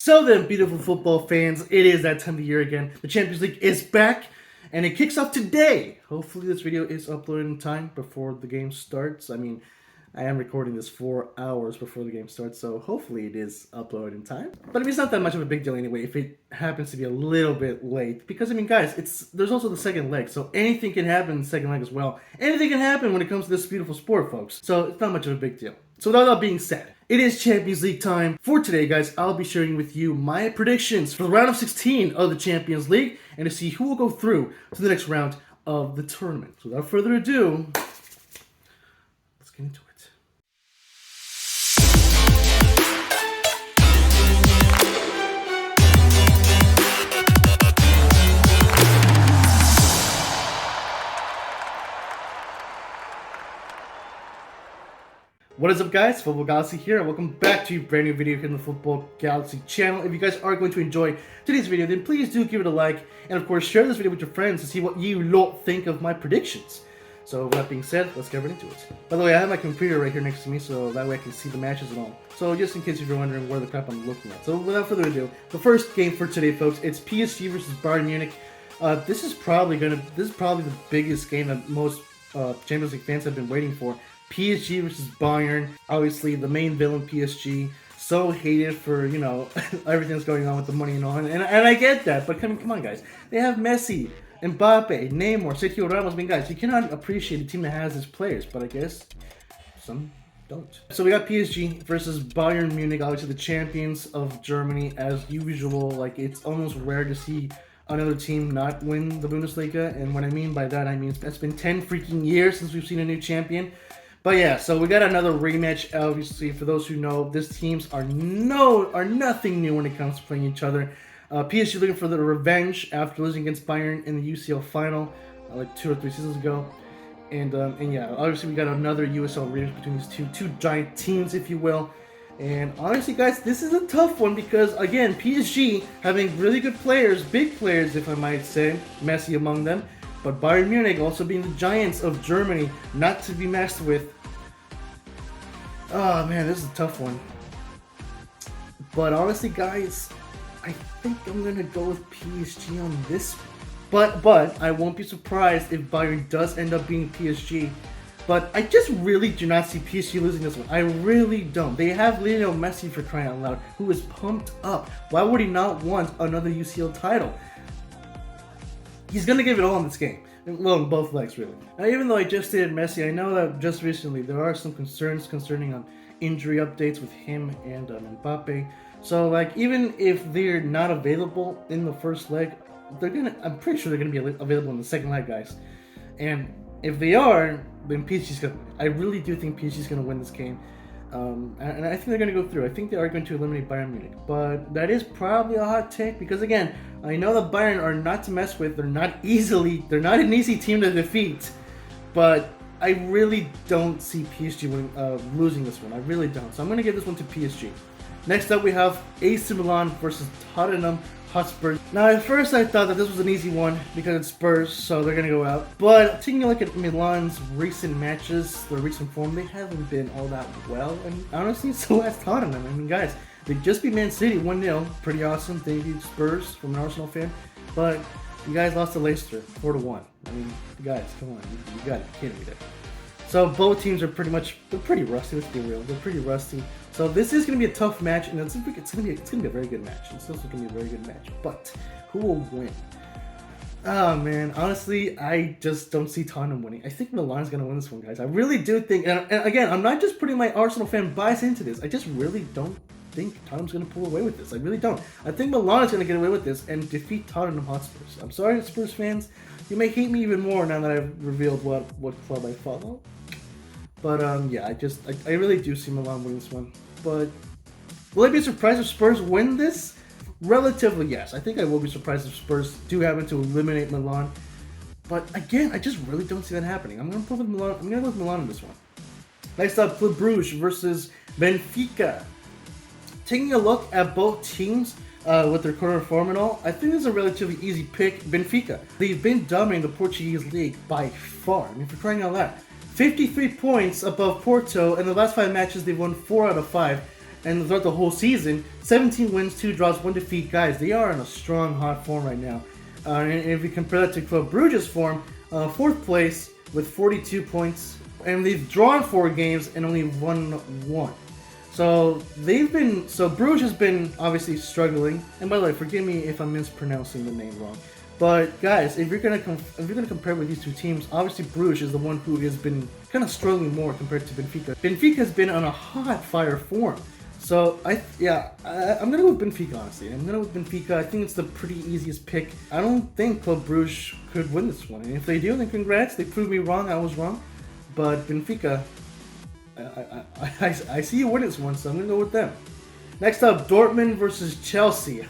So then, beautiful football fans, it is that time of the year again. The Champions League is back, and it kicks off today. Hopefully this video is uploaded in time before the game starts. I mean, I am recording this 4 hours before the game starts, so hopefully it is uploaded in time. But I mean, it's not that much of a big deal anyway if it happens to be a little bit late. Because, I mean, guys, there's also the second leg, so anything can happen in the second leg as well. Anything can happen when it comes to this beautiful sport, folks. So it's not much of a big deal. So with all that being said, it is Champions League time. For today, guys, I'll be sharing with you my predictions for the round of 16 of the Champions League and to see who will go through to the next round of the tournament. So without further ado, let's get into it. What is up, guys? Futbol Galaxy here, and welcome back to a brand new video here in the Futbol Galaxy channel. If you guys are going to enjoy today's video, then please do give it a like, and of course share this video with your friends to see what you lot think of my predictions. So with that being said, let's get right into it. By the way, I have my computer right here next to me, so that way I can see the matches and all. So just in case you're wondering where the crap I'm looking at. So without further ado, the first game for today, folks, it's PSG versus Bayern Munich. This is probably the biggest game that most Champions League fans have been waiting for. PSG versus Bayern, obviously the main villain PSG, so hated for, you know, everything that's going on with the money and all, and I get that, but come on, guys, they have Messi, Mbappe, Neymar, Sergio Ramos. I mean, guys, you cannot appreciate a team that has these players, but I guess some don't. So we got PSG versus Bayern Munich, obviously the champions of Germany, as usual. Like, it's almost rare to see another team not win the Bundesliga, and what I mean by that, I mean it's been 10 freaking years since we've seen a new champion. But yeah, so we got another rematch. Obviously, for those who know, these teams are nothing new when it comes to playing each other. PSG looking for the revenge after losing against Bayern in the UCL final like 2 or 3 seasons ago, and yeah, obviously we got another USL rematch between these two giant teams, if you will. And honestly, guys, this is a tough one because, again, PSG having really good players, big players, if I might say, Messi among them. But Bayern Munich also being the giants of Germany, not to be messed with. Oh man, this is a tough one. But honestly, guys, I think I'm gonna go with PSG on this. But I won't be surprised if Bayern does end up being PSG. But I just really do not see PSG losing this one. I really don't. They have Lionel Messi, for crying out loud, who is pumped up. Why would he not want another UCL title? He's going to give it all in this game. Well, in both legs, really. Now, even though I just stated Messi, I know that just recently there are some concerns concerning injury updates with him and Mbappe. So, like, even if they're not available in the first leg, I'm pretty sure they're going to be available in the second leg, guys. And if they are, then PSG's going to win. I really do think PSG's going to win this game. And I think they're going to go through. I think they are going to eliminate Bayern Munich. But that is probably a hot take because, again, I know that Bayern are not to mess with. They're not an easy team to defeat. But I really don't see PSG losing this one. I really don't. So I'm going to give this one to PSG. Next up, we have AC Milan versus Tottenham Hotspur. Now, at first I thought that this was an easy one because it's Spurs, so they're going to go out. But taking a look at Milan's recent matches, their recent form, they haven't been all that well. And honestly, so has Tottenham. I mean, guys, they just beat Man City 1-0. Pretty awesome. Thank you, Spurs, from an Arsenal fan. But you guys lost to Leicester 4-1. I mean, guys, come on. You got it. You can't be there. So both teams are pretty rusty, let's be real. They're pretty rusty. So this is going to be a tough match, and it's going to be a very good match. It's also going to be a very good match. But who will win? Oh man, honestly, I just don't see Tottenham winning. I think Milan's going to win this one, guys. I really do think, and again, I'm not just putting my Arsenal fan bias into this. I just really don't think Tottenham's going to pull away with this. I really don't. I think Milan is going to get away with this and defeat Tottenham Hotspurs. I'm sorry, Spurs fans. You may hate me even more now that I've revealed what club I follow. But yeah, I really do see Milan winning this one. But will I be surprised if Spurs win this? Relatively, yes. I think I will be surprised if Spurs do happen to eliminate Milan. But again, I just really don't see that happening. I'm gonna go with Milan. I'm gonna go with Milan in this one. Next up, Club Brugge versus Benfica. Taking a look at both teams with their current form and all, I think this is a relatively easy pick. Benfica. They've been dominating the Portuguese league by far. I mean, for crying out loud. 53 points above Porto. In the last 5 matches, they've won 4 out of 5. and throughout the whole season, 17 wins, 2 draws, 1 defeat. Guys, they are in a strong, hot form right now. And if we compare that to Club Brugge's form, 4th place with 42 points, and they've drawn 4 games and only won 1. So Bruges has been obviously struggling. And by the way, forgive me if I'm mispronouncing the name wrong. But guys, if you're gonna compare with these two teams, obviously Bruges is the one who has been kind of struggling more compared to Benfica. Benfica has been on a hot fire form. So I'm gonna go with Benfica, honestly. I'm gonna go with Benfica. I think it's the pretty easiest pick. I don't think Club Bruges could win this one, and if they do, then congrats. They proved me wrong. I was wrong. But Benfica, I see you win this one, so I'm gonna go with them. Next up, Dortmund versus Chelsea.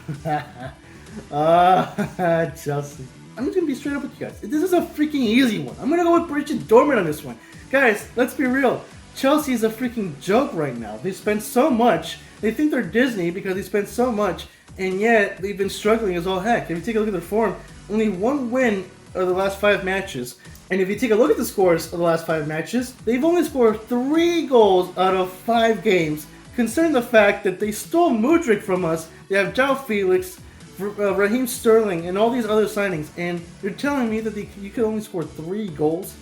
Chelsea. I'm just gonna be straight up with you guys. This is a freaking easy one. I'm gonna go with Borussia Dortmund on this one. Guys, let's be real. Chelsea is a freaking joke right now. They spend so much. They think they're Disney because they spend so much, and yet they've been struggling as all heck. If you take a look at their form, only 1 win of the last 5 matches. And if you take a look at the scores of the last 5 matches, they've only scored 3 goals out of 5 games. Considering the fact that they stole Mudryk from us, they have João Felix, Raheem Sterling, and all these other signings, and you're telling me that you could only score 3 goals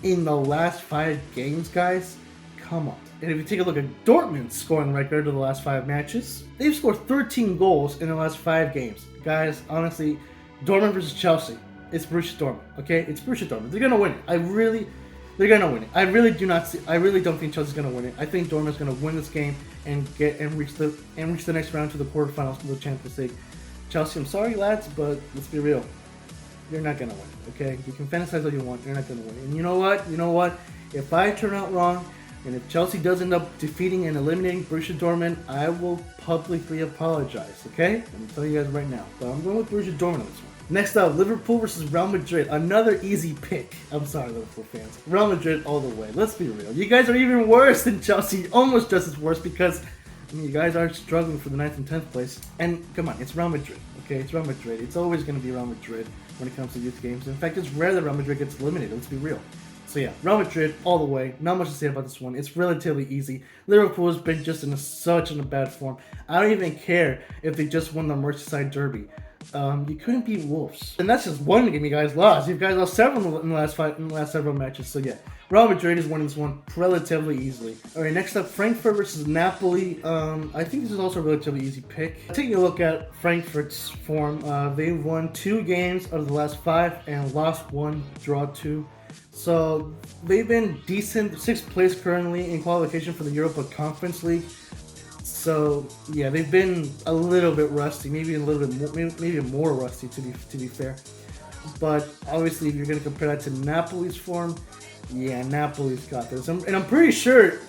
in the last 5 games, guys? Come on. And if you take a look at Dortmund's scoring record of the last 5 matches, they've scored 13 goals in the last 5 games. Guys, honestly, Dortmund versus Chelsea. It's Borussia Dortmund, okay? It's Borussia Dortmund. They're gonna win it. They're gonna win it. I really don't think Chelsea's gonna win it. I think Dortmund's gonna win this game and reach the next round to the quarterfinals of the Champions League. Chelsea, I'm sorry, lads, but let's be real. You're not gonna win, okay? You can fantasize all you want. You're not gonna win. And you know what? If I turn out wrong, and if Chelsea does end up defeating and eliminating Borussia Dortmund, I will publicly apologize, okay? I'm telling you guys right now. But I'm going with Borussia Dortmund on this one. Next up, Liverpool versus Real Madrid. Another easy pick. I'm sorry, Liverpool fans. Real Madrid all the way. Let's be real. You guys are even worse than Chelsea. Almost just as worse because you guys are struggling for the 9th and 10th place. And come on, it's Real Madrid, okay? It's Real Madrid. It's always going to be Real Madrid when it comes to youth games. In fact, it's rare that Real Madrid gets eliminated. Let's be real. So yeah, Real Madrid all the way. Not much to say about this one. It's relatively easy. Liverpool has been just in such a bad form. I don't even care if they just won the Merseyside Derby. You couldn't beat Wolves, and that's just one game you guys lost. You guys lost several in the last several matches. So yeah, Real Madrid is winning this one relatively easily. All right, next up, Frankfurt versus Napoli. I think this is also a relatively easy pick. Taking a look at Frankfurt's form, they've won 2 games out of the last 5 and lost 1, draw 2. So they've been decent. 6th place currently in qualification for the Europa Conference League. So yeah, they've been a little bit rusty, maybe a little bit maybe more rusty to be fair. But obviously, if you're gonna compare that to Napoli's form, yeah, Napoli's got this. And I'm pretty sure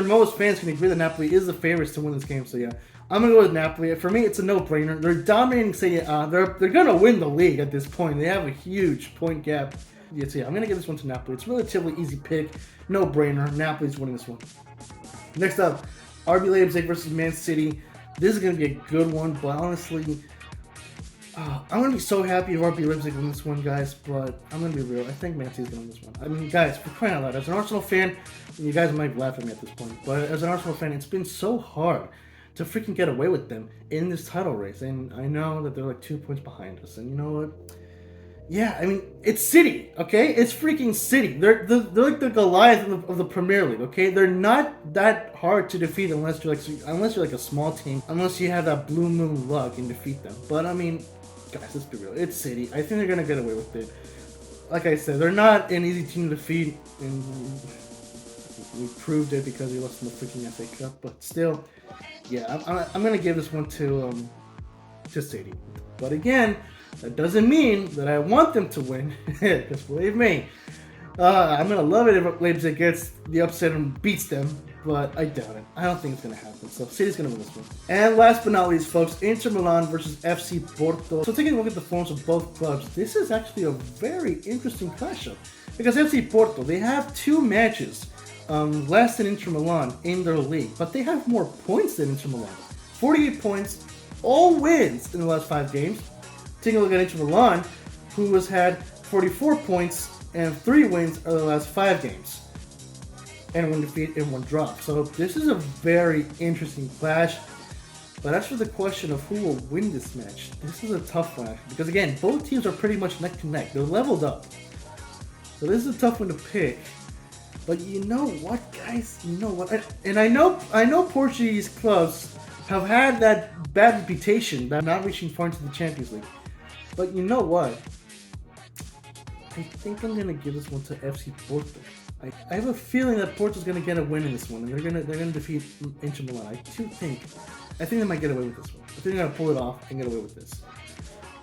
most fans can agree that Napoli is the favorites to win this game. So yeah, I'm gonna go with Napoli. For me, it's a no-brainer. They're dominating Serie A. They're gonna win the league at this point. They have a huge point gap. Yeah, so yeah, I'm gonna give this one to Napoli. It's a relatively easy pick, no-brainer. Napoli's winning this one. Next up, RB Leipzig versus Man City. This is going to be a good one, but honestly, I'm going to be so happy if RB Leipzig win this one, guys, but I'm going to be real. I think Man City's going to win this one. I mean, guys, for crying out loud, as an Arsenal fan, you guys might laugh at me at this point, but as an Arsenal fan, it's been so hard to freaking get away with them in this title race, and I know that they're like 2 points behind us, and you know what? Yeah, I mean, it's City, okay? It's freaking City. They're like the Goliath of the Premier League, okay? They're not that hard to defeat unless you're like a small team, unless you have that blue moon luck and defeat them. But I mean, guys, let's be real. It's City. I think they're gonna get away with it. Like I said, they're not an easy team to defeat, and we proved it because we lost in the freaking FA Cup. But still, yeah, I'm gonna give this one to City. But again, that doesn't mean that I want them to win, because believe me, I'm going to love it if Leipzig gets the upset and beats them, but I doubt it. I don't think it's going to happen, so City's going to win this one. And last but not least, folks, Inter Milan versus FC Porto. So taking a look at the forms of both clubs, this is actually a very interesting clash-up, because FC Porto, they have 2 matches less than Inter Milan in their league, but they have more points than Inter Milan. 48 points, all wins in the last 5 games. Taking a look at Inter Milan, who has had 44 points and 3 wins over the last 5 games. and one defeat and one drop. So this is a very interesting clash. But as for the question of who will win this match, this is a tough one actually, because again, both teams are pretty much neck to neck. They're leveled up. So this is a tough one to pick. But you know what, guys? You know what? And I know Portuguese clubs have had that bad reputation by not reaching far into the Champions League. But you know what? I think I'm gonna give this one to FC Porto. I have a feeling that Porto's gonna get a win in this one, and they're gonna defeat Inter Milan. I think they might get away with this one. I think they're gonna pull it off and get away with this.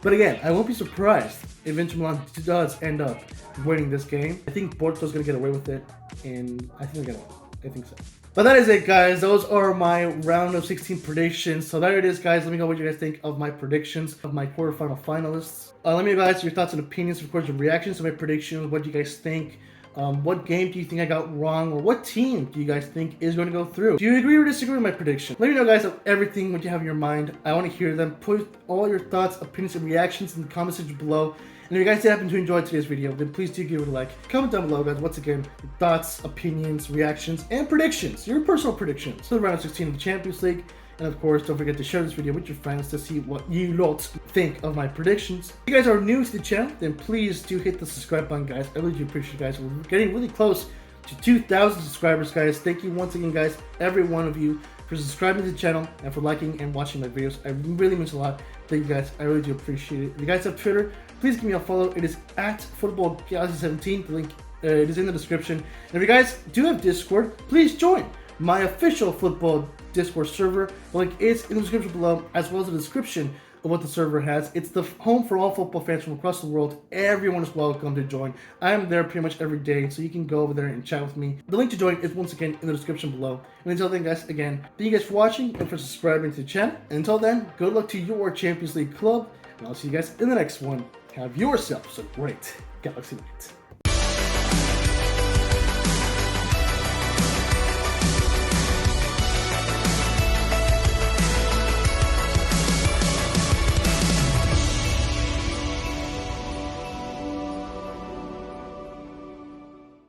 But again, I won't be surprised if Inter Milan does end up winning this game. I think Porto's gonna get away with it, and I think they're gonna win. I think so. But that is it, guys. Those are my round of 16 predictions. So there it is, guys. Let me know what you guys think of my predictions of my quarterfinal finalists. Let me know, guys, your thoughts and opinions, of course, your reactions to my predictions. What do you guys think? What game do you think I got wrong, or what team do you guys think is going to go through? Do you agree or disagree with my prediction? Let me know, guys, of everything what you have in your mind. I want to hear them. Put all your thoughts, opinions, and reactions in the comment section below. And if you guys did happen to enjoy today's video, then please do give it a like. Comment down below, guys, once again, your thoughts, opinions, reactions, and predictions. Your personal predictions for the round of 16 of the Champions League. And of course, don't forget to share this video with your friends to see what you lot think of my predictions. If you guys are new to the channel, then please do hit the subscribe button, guys. I really do appreciate you guys. We're getting really close to 2,000 subscribers, guys. Thank you once again, guys, every one of you, for subscribing to the channel and for liking and watching my videos. It really means a lot. Thank you, guys. I really do appreciate it. If you guys have Twitter, please give me a follow. It is at Futbol2017. The link it is in the description. And if you guys do have Discord, please join my official football Discord server. The link is in the description below, as well as the description of what the server has. It's the home for all football fans from across the world. Everyone is welcome to join. I am there pretty much every day, so you can go over there and chat with me. The link to join is once again in the description below. And until then, guys, again, thank you guys for watching and for subscribing to the channel. And until then, good luck to your Champions League club, and I'll see you guys in the next one. Have yourselves a great Galaxy night.